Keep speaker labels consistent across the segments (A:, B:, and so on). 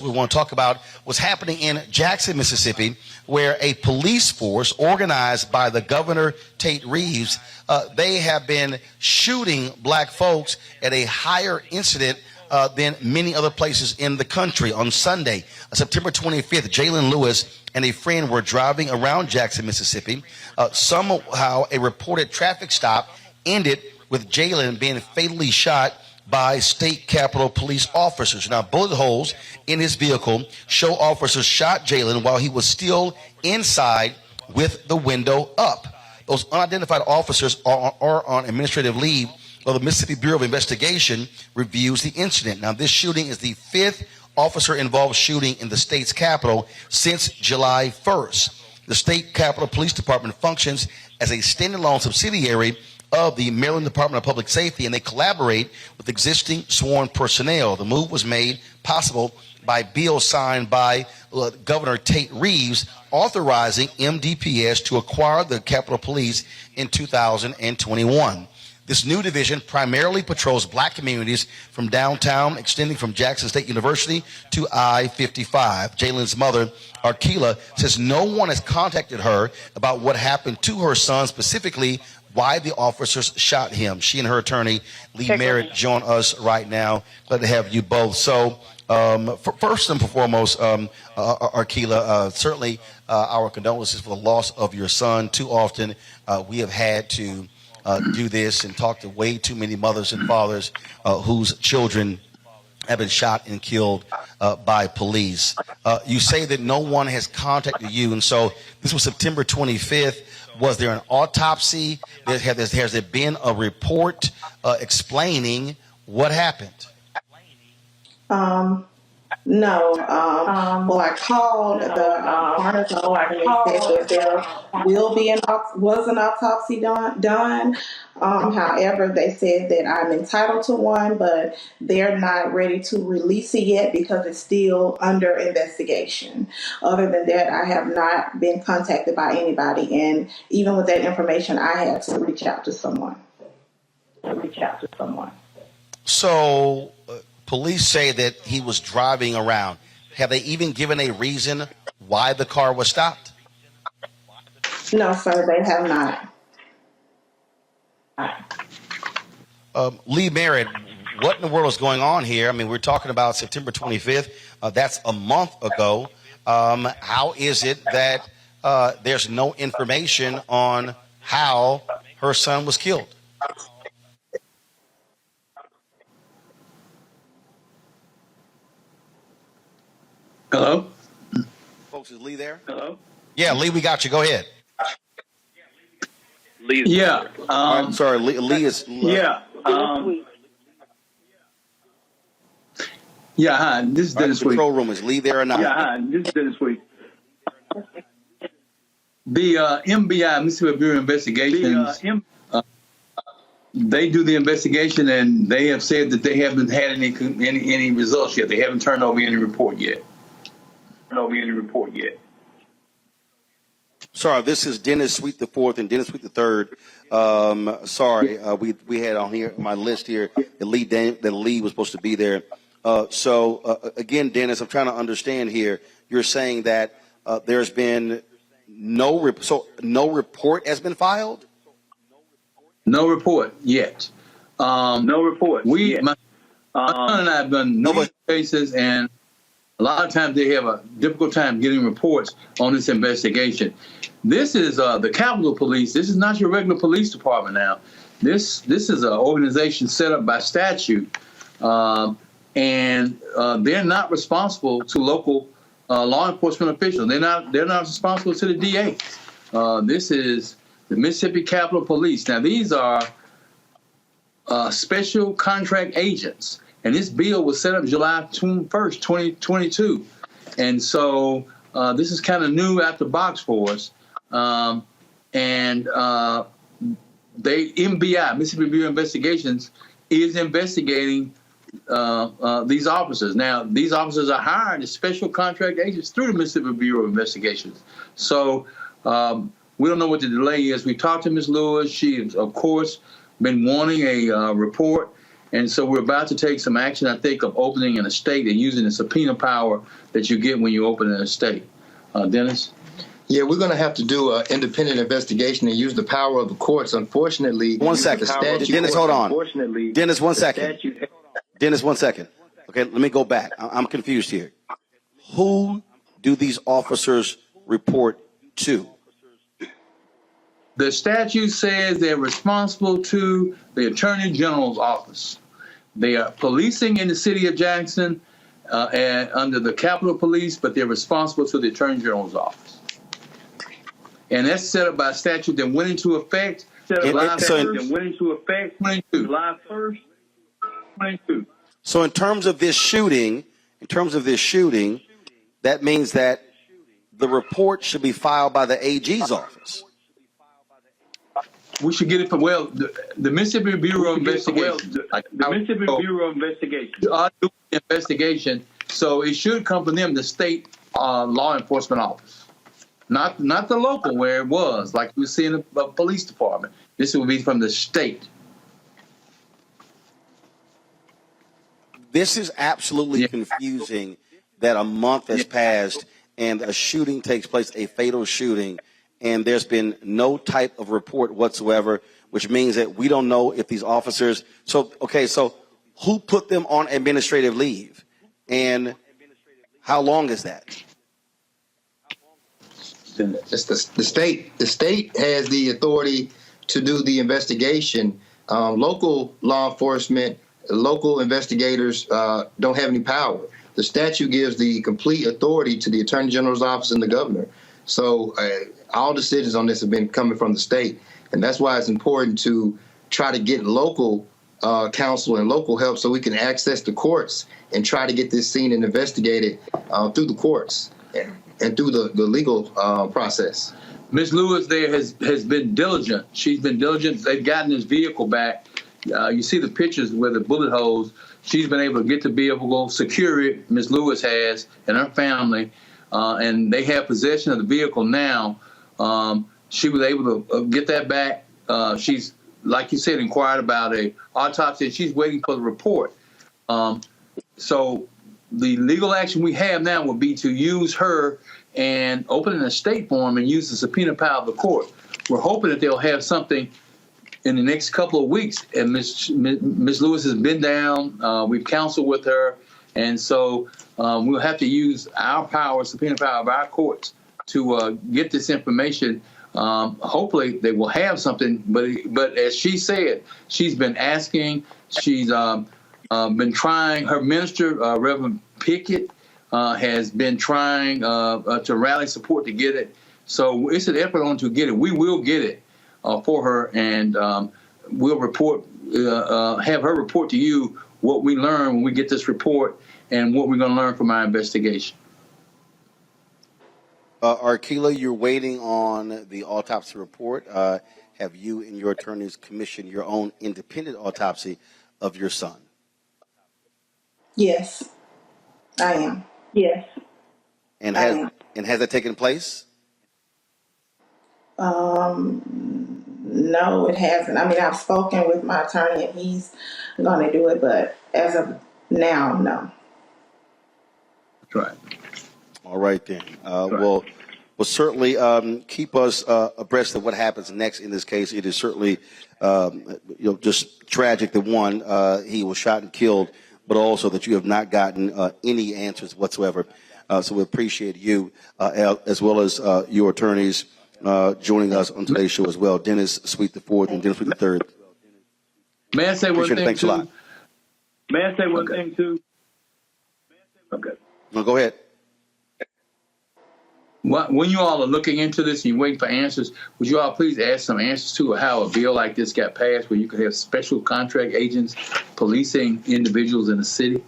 A: We want to talk about what's happening in Jackson, Mississippi, where a police force organized by the governor, Tate Reeves, they have been shooting black folks at a higher incident than many other places in the country. On Sunday, September 25th, Jaylen Lewis and a friend were driving around Jackson, Mississippi. Somehow a reported traffic stop ended with Jaylen being fatally shot by state capitol police officers. Now, bullet holes in his vehicle show officers shot Jaylen while he was still inside with the window up. Those unidentified officers are on administrative leave while the Mississippi Bureau of Investigation reviews the incident. Now, this shooting is the 5th officer-involved shooting in the state's capital since July 1st. The state capitol police department functions as a standalone subsidiary of the Maryland Department of Public Safety, and they collaborate with existing sworn personnel. The move was made possible by bill signed by Governor Tate Reeves authorizing MDPS to acquire the Capitol Police in 2021. This new division primarily patrols black communities from downtown, extending from Jackson State University to I-55. Jaylen's mother, Arkila, says no one has contacted her about what happened to her son, specifically why the officers shot him. She and her attorney, Lee Merritt, join us right now. Glad to have you both. So first and foremost, Arkila, certainly our condolences for the loss of your son. Too often we have had to do this and talk to way too many mothers and fathers whose children have been shot and killed by police. You say that no one has contacted you, and so this was September 25th. Was there an autopsy? Has there been a report explaining what happened?
B: No. Well, I called the coroner's office and they said that there will be an autopsy done. However, they said that I'm entitled to one, but they're not ready to release it yet because it's still under investigation. Other than that, I have not been contacted by anybody, and even with that information, I had to reach out to someone.
A: So police say that he was driving around. Have they even given a reason why the car was stopped?
B: No, sir, they have not.
A: Lee Merritt, what in the world is going on here? I mean, we're talking about September 25th. That's a month ago. How is it that there's no information on how her son was killed?
C: Hello?
A: Folks, is Lee there?
C: Hello?
A: Yeah, Lee, we got you. Go ahead.
C: Yeah.
A: I'm sorry, Lee is...
C: Yeah. Yeah, hi. This is Dennis Week.
A: Control room, is Lee there or not?
C: Yeah, hi. This is Dennis Week. The MBI, Mississippi Bureau of Investigations, they do the investigation, and they have said that they haven't had any results yet. They haven't turned over any report yet.
A: Sorry, this is Dennis Sweet the Fourth and Dennis Sweet the Third. Sorry, we had on here my list here that Lee was supposed to be there. Again, Dennis, I'm trying to understand here. You're saying that there's been no report has been filed.
C: No report yet. No report. My son and I have done numerous cases, and a lot of times they have a difficult time getting reports on this investigation. This is the Capitol Police. This is not your regular police department now. This is an organization set up by statute, and they're not responsible to local law enforcement officials. They're not responsible to the DA. This is the Mississippi Capitol Police. Now, these are special contract agents. And this bill was set up July 1st, 2022. And so this is kind of new out the box for us. MBI, Mississippi Bureau of Investigations, is investigating these officers. Now, these officers are hired as special contract agents through the Mississippi Bureau of Investigations. So we don't know what the delay is. We talked to Ms. Lewis. She has, of course, been wanting a report. And so we're about to take some action, I think, of opening an estate and using the subpoena power that you get when you open an estate. Dennis?
D: Yeah, we're going to have to do an independent investigation and use the power of the courts. Unfortunately,
A: one second. Dennis, hold on. Dennis, 1 second. Dennis, 1 second. Okay, let me go back. I'm confused here. Who do these officers report to?
C: The statute says they're responsible to the Attorney General's office. They are policing in the city of Jackson and under the Capitol Police, but they're responsible to the Attorney General's office. And that's set up by a statute that went into effect July 1st, 22.
A: So in terms of this shooting, that means that the report should be filed by the AG's office.
C: We should get it from, the Mississippi Bureau of Investigation. The Mississippi Bureau of Investigation. So it should come from them, the state law enforcement office. Not the local where it was, like we see in the police department. This will be from the state.
A: This is absolutely confusing that a month has passed and a shooting takes place, a fatal shooting, and there's been no type of report whatsoever, which means that we don't know if these officers. So who put them on administrative leave, and how long is that?
D: It's the state. The state has the authority to do the investigation. Local law enforcement, local investigators don't have any power. The statute gives the complete authority to the Attorney General's office and the governor. So all decisions on this have been coming from the state. And that's why it's important to try to get local counsel and local help so we can access the courts and try to get this seen and investigated through the courts and through the legal process.
C: Ms. Lewis there has been diligent. She's been diligent. They've gotten his vehicle back. You see the pictures where the bullet holes. She's been able to get the vehicle, secure it. Ms. Lewis has, and her family, and they have possession of the vehicle now. She was able to get that back. She's, like you said, inquired about a autopsy, and she's waiting for the report. So the legal action we have now would be to use her and open an estate form and use the subpoena power of the court. We're hoping that they'll have something in the next couple of weeks. And Ms. Lewis has been down. We've counseled with her. And so we'll have to use our power, subpoena power of our courts to get this information. Hopefully they will have something. But as she said, she's been asking. She's been trying. Her minister, Reverend Pickett, has been trying to rally support to get it. So it's an effort on to get it. We will get it for her, and we'll report, have her report to you what we learn when we get this report and what we're going to learn from our investigation.
A: Arkila, you're waiting on the autopsy report. Have you and your attorneys commissioned your own independent autopsy of your son?
B: Yes, I am. Yes.
A: And has that taken place?
B: No, it hasn't. I mean, I've spoken with my attorney and he's going to do it, but as of now, no.
C: That's right.
A: All right then. We'll certainly keep us abreast of what happens next in this case. It is certainly just tragic that one, he was shot and killed, but also that you have not gotten any answers whatsoever. So we appreciate you as well as your attorneys joining us on today's show as well. Dennis Sweet IV and Dennis Sweet III.
C: May I say one thing
A: Thanks
C: too?
A: a lot.
C: May I say one thing too? Okay.
A: No, go ahead.
C: When you all are looking into this and you're waiting for answers, would you all please ask some answers to how a bill like this got passed where you could have special contract agents policing individuals in the city?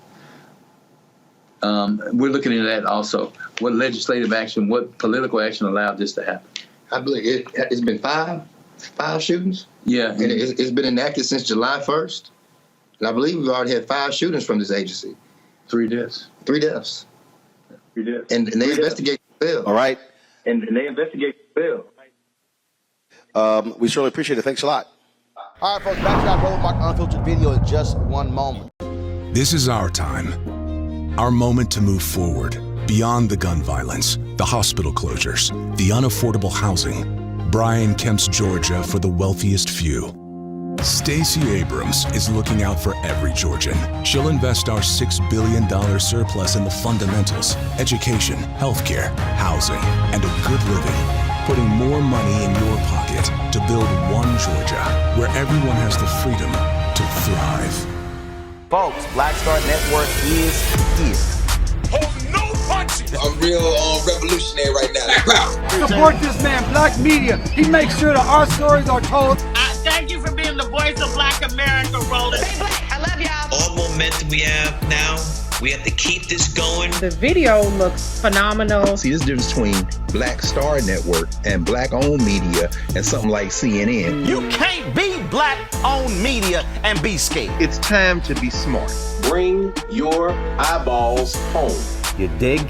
C: We're looking into that also. What legislative action, what political action allowed this to happen?
D: I believe it's been five shootings.
C: Yeah.
D: And it's been enacted since July 1st. And I believe we've already had 5 shootings from this agency.
C: 3 deaths.
D: 3 deaths.
C: 3 deaths.
D: And they investigate the bill.
A: All right.
C: And they investigate the bill.
A: We certainly appreciate it. Thanks a lot. All right, folks, back to our Roland Mark Unfiltered video in just one moment.
E: This is our time, our moment to move forward, beyond the gun violence, the hospital closures, the unaffordable housing. Brian Kemp's Georgia for the wealthiest few. Stacey Abrams is looking out for every Georgian. She'll invest our $6 billion surplus in the fundamentals, education, healthcare, housing, and a good living, putting more money in your pocket to build one Georgia where everyone has the freedom to thrive.
A: Folks, Black Star Network is here.
F: I'm real revolutionary right now.
G: Support this man, Black Media. He makes sure that our stories are told.
H: Thank you for being the voice of Black America, Roland.
I: Stay black. I love y'all.
J: All momentum we have now, we have to keep this going.
K: The video looks phenomenal.
L: See, this difference between Black Star Network and Black-owned media and something like CNN.
A: You can't be Black-owned media and be scared.
M: It's time to be smart.
F: Bring your eyeballs home.
A: You dig?